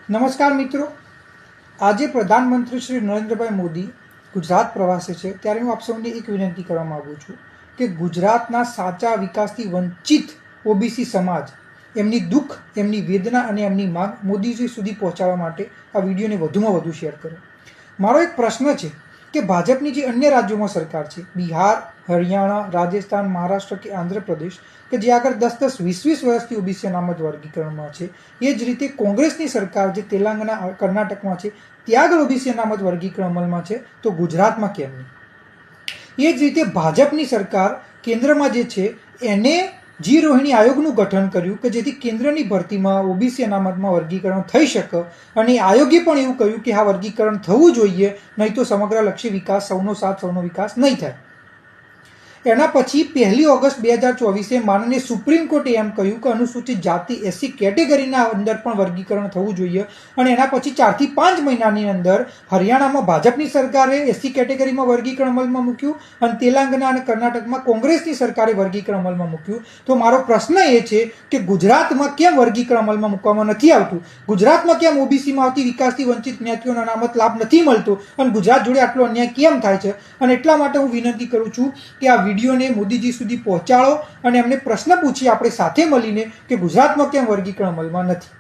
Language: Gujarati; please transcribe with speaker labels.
Speaker 1: નમસ્કાર મિત્રો, આજે પ્રધાનમંત્રી શ્રી નરેન્દ્રભાઈ મોદી ગુજરાત પ્રવાસે છે ત્યારે હું આપ સૌને એક વિનંતી કરવા માગું છું કે ગુજરાતના સાચા વિકાસથી વંચિત ઓબીસી સમાજ એમની દુઃખ, એમની વેદના અને એમની માંગ મોદીજી સુધી પહોંચાડવા માટે આ વિડીયોને વધુમાં વધુ શેર કરો. મારો એક પ્રશ્ન છે કે ભાજપની જે અન્ય રાજ્યોમાં સરકાર છે, બિહાર, હરિયાણા, રાજસ્થાન, મહારાષ્ટ્ર કે આંધ્રપ્રદેશ, કે જે આગળ 10-20 વર્ષથી ઓબીસી અનામત વર્ગીકરણમાં છે, એ જ રીતે કોંગ્રેસની સરકાર જે તેલંગાણા, કર્ણાટકમાં છે, ત્યાં આગળ ઓબીસી અનામત વર્ગીકરણ અમલમાં છે, તો ગુજરાતમાં કેમ નહીં? એ જ રીતે ભાજપની સરકાર કેન્દ્રમાં જે છે એને જી રોહિણી આયોગનું ગઠન કર્યું કે જેથી કેન્દ્રની ભરતીમાં ઓબીસી અનામતમાં વર્ગીકરણ થઈ શકે, અને આયોગે પણ એવું કહ્યું કે આ વર્ગીકરણ થવું જોઈએ, નહીં તો સમગ્રલક્ષી વિકાસ, સૌનો સાથ સૌનો વિકાસ નહીં થાય. એના પછી 1 ઓગસ્ટ 2024 માનનીય સુપ્રીમ કોર્ટે એમ કહ્યું કે અનુસૂચિત જાતિ SC કેટેગરીના અંદર પણ વર્ગીકરણ થવું જોઈએ, અને એના પછી 4 થી 5 મહિનાની અંદર હરિયાણામાં ભાજપની સરકારે SC કેટેગરીમાં વર્ગીકરણ અમલમાં મૂક્યું અને તેલંગાણા અને કર્ણાટકમાં કોંગ્રેસની સરકારે વર્ગીકરણ અમલમાં મૂક્યું. તો મારો પ્રશ્ન એ છે કે ગુજરાતમાં કેમ વર્ગીકરણ અમલમાં મૂકવામાં નથી આવતું? ગુજરાતમાં કેમ ઓબીસીમાં આવતી વિકાસથી વંચિત જ્ઞાતિઓનો અનામત લાભ નથી મળતો અને ગુજરાત જોડે આટલો અન્યાય કેમ થાય છે? અને એટલા માટે હું વિનંતી કરું છું કે આ વિડીયોને મોદીજી સુધી પહોંચાડો અને એમને પ્રશ્ન પૂછીએ આપણે સાથે મળીને કે ગુજરાતમાં કેમ વર્ગીકરણ અમલમાં નથી.